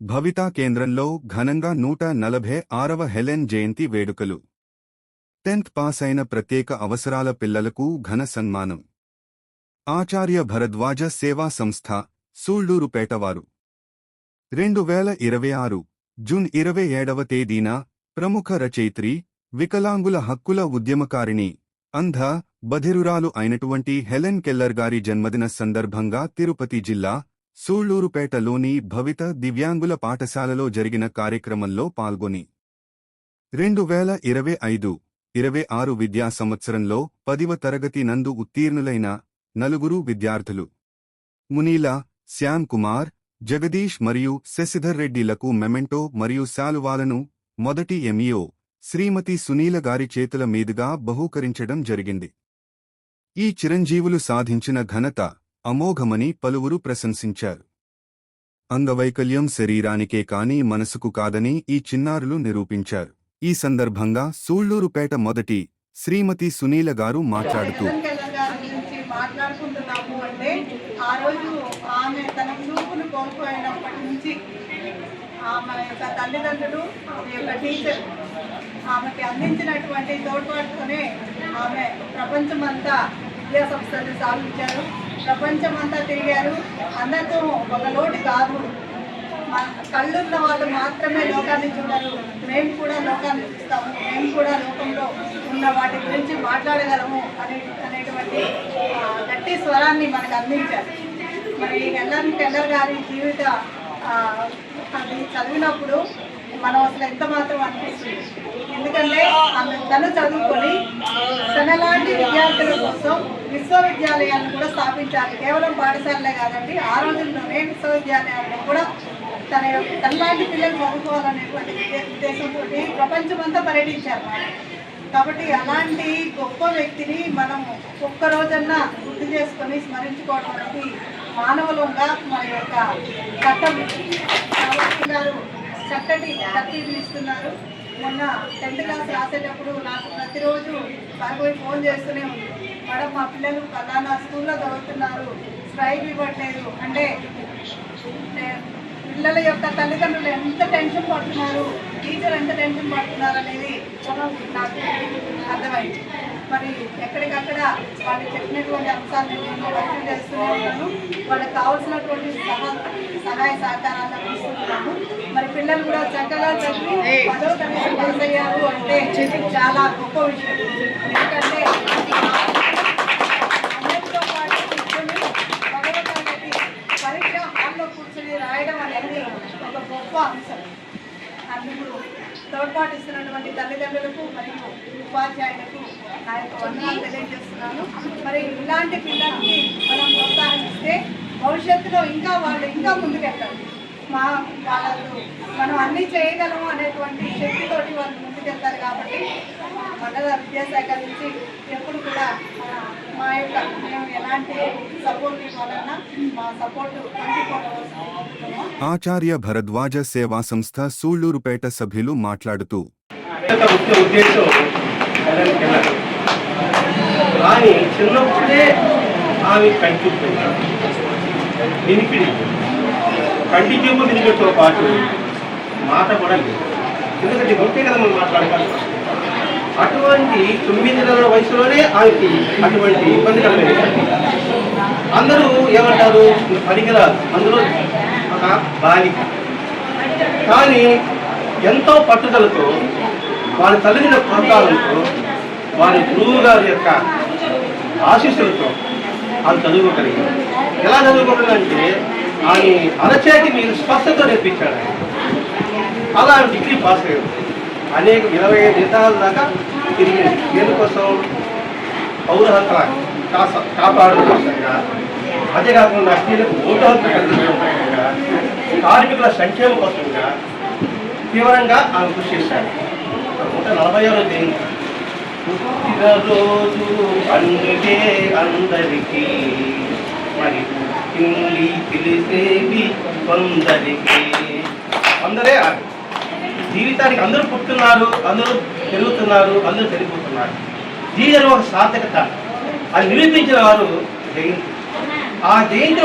భవితా కేంద్రంలో ఘనంగా 146వ హెలెన్ జయంతి వేడుకలు. 10th పాస్ అయిన ప్రత్యేక అవసరాల పిల్లలకు ఘన సన్మానం. ఆచార్య భరద్వాజ సేవా సంస్థ, సూళ్లూరుపేటవారు. 2026 జూన్ 27వ తేదీన ప్రముఖ రచయిత్రి, వికలాంగుల హక్కుల ఉద్యమకారిణి, అంధ, బధిరురాలు అయినటువంటి హెలెన్ కెల్లర్ గారి జన్మదిన సందర్భంగా తిరుపతి జిల్లా సూళ్లూరుపేటలోని భవిత దివ్యాంగుల పాఠశాలలో జరిగిన కార్యక్రమంలో పాల్గొని 2025-26 విద్యా సంవత్సరంలో 10వ తరగతి నందు ఉత్తీర్ణులైన 4 విద్యార్థులు మునీల, శ్యామ్ కుమార్, జగదీష్ మరియు శశిధర్ రెడ్డిలకు మెమెంటో మరియు శాలువాలను మొదటి ఎంఈఓ శ్రీమతి సునీల గారి చేతుల మీదుగా బహూకరించడం జరిగింది. ఈ చిరంజీవులు సాధించిన ఘనత అమోఘమని పలువురు ప్రశంసించారు. అంగవైకల్యం శరీరానికే కాని మనసుకు కాదని ఈ చిన్నారులు నిరూపించారు. ఈ సందర్భంగా సూళ్లూరుపేట మొదటి శ్రీమతి సునీల గారు మాట్లాడుతూ, ఆ రోజు ఆమె తన చూపును కోల్పోయినప్పటి నుంచి ఆమె యొక్క తల్లిదండ్రులు, ఆమె యొక్క టీచర్ ఆమెకి అందించినటువంటి తోడ్పాటుతోనే ఆమె ప్రపంచమంతా విద్యా సంస్థలు స్థాపించారు. ప్రపంచమంతా తిరిగారు. అందరితో ఒక లోటు కాదు, కళ్ళున్న వాళ్ళు మాత్రమే లోకాన్ని చూడరు, మేము కూడా లోకాన్ని చూస్తాము, మేము కూడా లోకంలో ఉన్న వాటి గురించి మాట్లాడగలము అనేటువంటి గట్టి స్వరాన్ని మనకు అందించారు. మరి హెలెన్ కెల్లర్ గారి జీవిత అది చదివినప్పుడు మనం అసలు ఎంత మాత్రం అనిపిస్తుంది. ఎందుకంటే తను చదువుకొని తనలాంటి విద్యార్థుల కోసం విశ్వవిద్యాలయాలను కూడా స్థాపించాలి. కేవలం పాఠశాలలే కాదండి, ఆ రోజుల్లోనే విశ్వవిద్యాలయాలను కూడా తనలాంటి పిల్లలు చదువుకోవాలనేటువంటి ఉద్దేశంతో ప్రపంచమంతా పర్యటించారు. కాబట్టి అలాంటి గొప్ప వ్యక్తిని మనం ఒక్కరోజన్నా గుర్తు చేసుకొని స్మరించుకోవడం అనేది మానవులంగా మన యొక్క కర్తవ్యం. గారు చక్కటి తర్తీబులు ఇస్తున్నారు. మొన్న 10th క్లాస్ రాసేటప్పుడు నాకు ప్రతిరోజు బాగా ఫోన్ చేస్తూనే ఉంది, మేడం మా పిల్లలు ఫలానా స్కూల్లో చదువుతున్నారు, స్ట్రైక్ ఇవ్వట్లేదు అంటే పిల్లల యొక్క తల్లిదండ్రులు ఎంత టెన్షన్ పడుతున్నారు, టీచర్ ఎంత టెన్షన్ పడుతున్నారు అనేది నాకు అర్థమైంది. మరి ఎక్కడికక్కడ వాళ్ళు చెప్పినటువంటి అంశాలను నేను వర్క్ చేస్తూనే ఉన్నాను. వాళ్ళకి కావాల్సినటువంటి సహాయ సహకారాలు అందిస్తున్నాము. మరి పిల్లలు కూడా చక్కగా చదివి 10వ తరగతి పాస్ అయ్యారు అంటే చాలా గొప్ప విషయం. ఎందుకంటే అన్నిటితో పాటు కూర్చొని 10వ తరగతి పరీక్ష హాల్లో కూర్చొని రాయడం అనేది ఒక గొప్ప అంశం. అందుకు తోడ్పాటిస్తున్నటువంటి తల్లిదండ్రులకు మరియు ఉపాధ్యాయులకు నా యొక్క వందనాలు తెలియజేస్తున్నాను. మరి ఇలాంటి పిల్లలకి మనం ప్రోత్సాహిస్తే భవిష్యత్తులో వాళ్ళు ఇంకా ముందుకెళ్తారు. వాళ్ళకు మనం అన్నీ చేయగలము అనేటువంటి శక్తితోటి వాళ్ళు ముందుకెళ్తారు. కాబట్టి మండల విద్యాశాఖ నుంచి ఎప్పుడు కూడా మేము ఎలాంటి సపోర్ట్ ఇవ్వాలన్నా మా సపోర్టు ఆచార్య భరద్వాజ సేవా సంస్థ సూళ్లూరుపేట సభ్యులు మాట్లాడుతూ, చిన్నప్పుడే ఆమె కంటి చూపు వినికిడితో పాటు మాట కూడా లేదు. ఎందుకంటే ఉంటే కదా మనం మాట్లాడగలం. అటువంటి 9 నెలల వయసులోనే ఆమెకి అటువంటి ఇబ్బంది కలిగింది. అందరూ ఏమంటారు, పనికిరాదు, అందులో ఒక బాలిక. కానీ ఎంతో పట్టుదలతో, వారి తల్లిదండ్రుల ప్రోత్సాహంతో, వారి గురువు గారి యొక్క ఆశీస్సులతో ఆమె చదువుకోగలిగింది. ఎలా చదువుకోగలంటే ఆమె అరచేతి మీరు స్పష్టతో నేర్పించాడు. అలా డిగ్రీ పాస్ అయ్యారు. అనేక 25 దేశాల దాకా తిరిగింది. దేనికోసం? పౌర హక్కుల కాపాడడం కోసంగా, అంతేకాకుండా స్త్రీలకు ఓటు హక్కు కల్పించడం కోసంగా, కార్మికుల సంక్షేమం కోసంగా తీవ్రంగా ఆమె కృషి చేశారు. 146వ జయంతి రోజు అందుకే అందరికీ మరి పిలిచేవి కొందరికి. అందరే జీవితానికి అందరూ పుట్టుతున్నారు, అందరూ పెరుగుతున్నారు, అందరూ చనిపోతున్నారు. జీవితం ఒక సార్థకత అది నిరూపించిన వారు జయంతి. ఆ జయంతి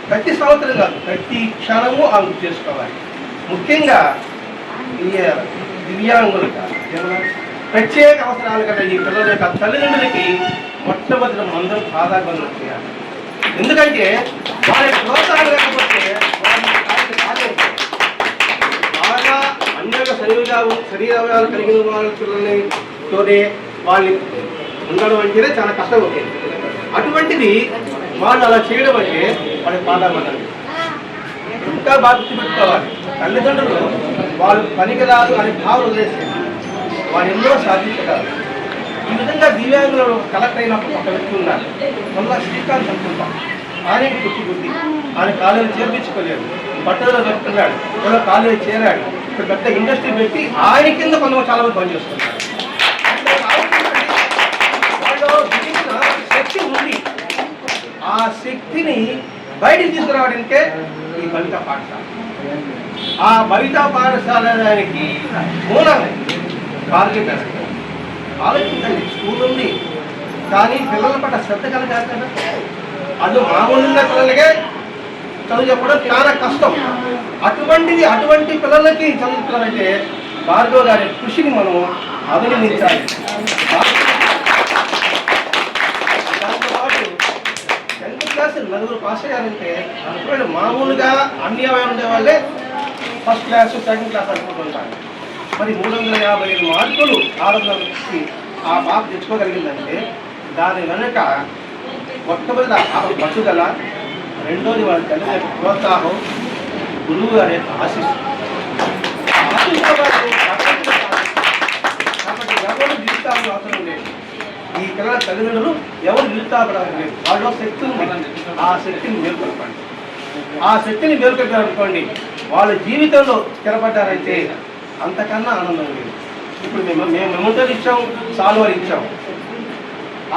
ప్రతి సంవత్సరం కాదు, ప్రతి క్షణము ఆమె చేసుకోవాలి. ముఖ్యంగా ఈ దివ్యాంగులుగా ప్రత్యేక అవసరాలు కదా ఈ పిల్లల యొక్క తల్లిదండ్రులకి మొట్టమొదటి మనం అందరూ ప్రాధాన్యత చేయాలి. ఎందుకంటే వాళ్ళకి ప్రోత్సాహం లేకపోతే బాగా అన్యోన్య శరీరాలు కలిగిన వాళ్ళ పిల్లలతోనే వాళ్ళు ఉండడం అంటేనే చాలా కష్టం అవుతుంది. అటువంటిది వాళ్ళు అలా చేయడం అంటే వాళ్ళకి ప్రాధాన్యత ఇంకా బాధ్యత పెట్టుకోవాలి. తల్లిదండ్రులు వాళ్ళు పనికి రాదు అనే భావన వదిలేసేది వాళ్ళు ఎన్నో సాధించగలరు. ఈ విధంగా దివ్యాంగులు కలెక్ట్ అయినప్పుడు ఒక వ్యక్తి ఉన్నారు, మళ్ళా శ్రీకాంత్ అనుకుంటాం. ఆయన పుట్టి బుద్ధి ఆయన కాలేజీ చేర్పించుకోలేదు, పట్టుదల పెట్టుకున్నాడు, మళ్ళీ కాలేజీ చేరాడు. ఇప్పుడు పెద్ద ఇండస్ట్రీ పెట్టి ఆయన కింద కొంతమంది చాలా మంది పనిచేస్తున్నారు. వాళ్ళు దిగిన శక్తి ఉంది, ఆ శక్తిని బయటికి తీసుకురావడానికే ఈ బలిత పాఠశాల. ఆ బలిత పాఠశాలకి మూలం బాధ్యత. ఆలోచించండి, స్కూల్ ఉంది కానీ పిల్లల పట్ల శ్రద్ధ కలగాలి. అది మామూలుగా పిల్లలకే చదువు చెప్పడం చాలా కష్టం. అటువంటి పిల్లలకి చదువుతున్నారంటే భార్గవ్ గారి కృషిని మనం అభినందించాలి. దాంతోపాటు 10th క్లాస్ 4 పాస్ అయ్యారంటే మామూలుగా అన్ని అవయవాలు ఉండే వాళ్ళే ఫస్ట్ క్లాస్ 2nd క్లాస్ అనుకుంటుంటారు. మరి 355 మార్కులు 600కి ఆ పాప తెచ్చుకోగలిగిందంటే దాని వెనుక మొట్టమొదటి ఆ పట్టుదల, రెండోది వాళ్ళ తల్లిదండ్రుల ప్రోత్సాహం, గురువు గారి ఆశీస్సు. కాబట్టి ఎవరు నిరుత్సాహం అవసరం లేదు. ఈ పిల్లల తల్లిదండ్రులు ఎవరు నిరుత్సాహపడాలి లేదు. వాళ్ళలో శక్తి ఉంది, ఆ శక్తిని మేల్కొల్పండి. ఆ శక్తిని మేల్కొల్పారనుకోండి, వాళ్ళ జీవితంలో స్థిరపడ్డారంటే అంతకన్నా ఆనందం లేదు. ఇప్పుడు మేము మెమోటోలు ఇచ్చాం, సాల్వాలు ఇచ్చాం.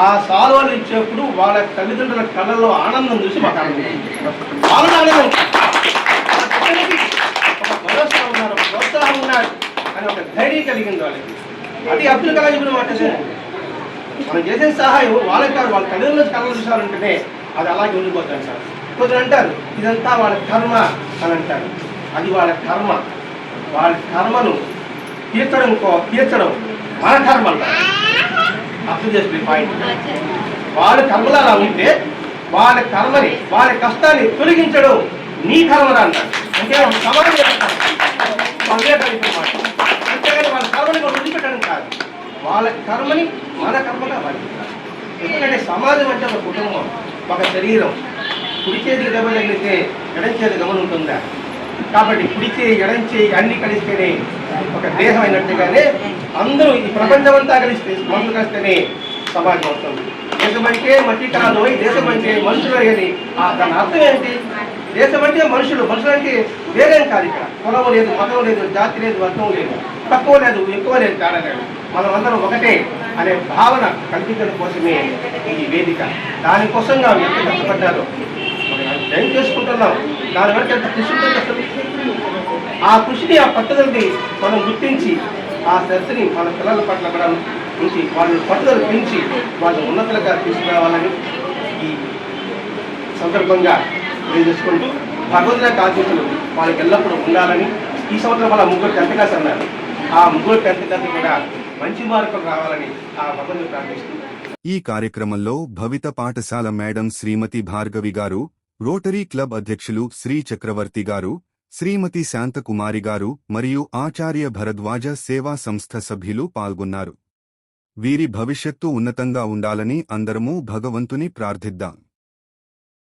ఆ సాల్వాలు ఇచ్చేప్పుడు వాళ్ళ తల్లిదండ్రుల కళ్ళలో ఆనందం చూసి మాకు ఆనందం, ఒక భరోసా ఉన్నారు, ఒక ప్రోత్సాహం ఉన్నారు అని ఒక ధైర్యం కలిగింది వాళ్ళకి. అది అబ్దుల్ కలాం చెప్పిన మాట. మనం చేసే సహాయం వాళ్ళకి కాదు, వాళ్ళ తల్లిదండ్రుల కళ్ళలో చూసారంటేనే అది అలాగే ఉండిపోతుంది సార్. కొందరు అంటారు ఇదంతా వాళ్ళ కర్మ అని అంటారు. అది వాళ్ళ కర్మ. వాళ్ళ కర్మను తీర్చడం మన కర్మ అంటారు. అర్థం చేసుకునే పాయింట్. వాళ్ళ కర్మలు అలా ఉంటే వాళ్ళ కర్మని, వాళ్ళ కష్టాన్ని తొలగించడం నీ కర్మరా అంటారు. అంటే సమాజం అంతేగాని వాళ్ళ కర్మని మనం వదిలిపెట్టడం కాదు. వాళ్ళ కర్మని మన కర్మగా భావిస్తారు. ఎందుకంటే సమాజం అంటే ఒక కుటుంబం, ఒక శరీరం. కుడి చేతికి దెబ్బ తగిలితే ఎడం చేతి గమనం ఉంటుందా? కాబట్టి కుడి చేయి, ఎడం చేయి అన్ని కలిస్తేనే ఒక దేహం అయినట్టుగానే అందరూ ఈ ప్రపంచం అంతా కలిస్తే, మనుషులు కలిస్తేనే సమాజం వస్తుంది. దేశం అంటే మట్టి కాదు, దేశం అంటే మనుషులు అని దాని అర్థం ఏంటి? దేశం అంటే మనుషులు అంటే వేరేం కాదు. ఇక్కడ కులం లేదు, మతం లేదు, జాతి లేదు, వర్గం లేదు, తక్కువ లేదు, ఎక్కువ లేదు, తేడా లేదు. మనం అందరం ఒకటే అనే భావన కల్పించడం కోసమే ఈ వేదిక. దానికోసంగా ఎంత కష్టపడ్డారో ఏం చేసుకుంటున్నాం, దాని వరకు ఎంత కృషి ఉంటుంది. ఆ కృషిని, ఆ పట్టుదలని మనం గుర్తించి ఆ శ్రద్ధని మన పిల్లల పట్ల కూడా ఉంచి వాళ్ళని పట్టుదల పెంచి వాళ్ళని ఉన్నతులుగా తీసుకురావాలని ఈ సందర్భంగా తెలియజేసుకుంటూ భగవంతుని యొక్క ఆశీస్సులు వాళ్ళకి ఎల్లప్పుడూ ఉండాలని. ఈ సంవత్సరం వాళ్ళ 3 10th క్లాస్ అన్నారు. ఆ 3 10th క్లాస్ కూడా మంచి మార్కులు రావాలని ఆ భగవంతుని ప్రార్థిస్తూ ఈ కార్యక్రమంలో భవిత పాఠశాల మేడం శ్రీమతి భార్గవి గారు, రోటరీ క్లబ్ అధ్యక్షులు శ్రీ చక్రవర్తి గారు, శ్రీమతి శాంతకుమారి గారు మరియు ఆచార్య భరద్వాజ సేవా సంస్థ సభ్యులు పాల్గొన్నారు. వీరి భవిష్యత్తు ఉన్నతంగా ఉండాలని అందరమూ భగవంతుని ప్రార్థిద్దాం.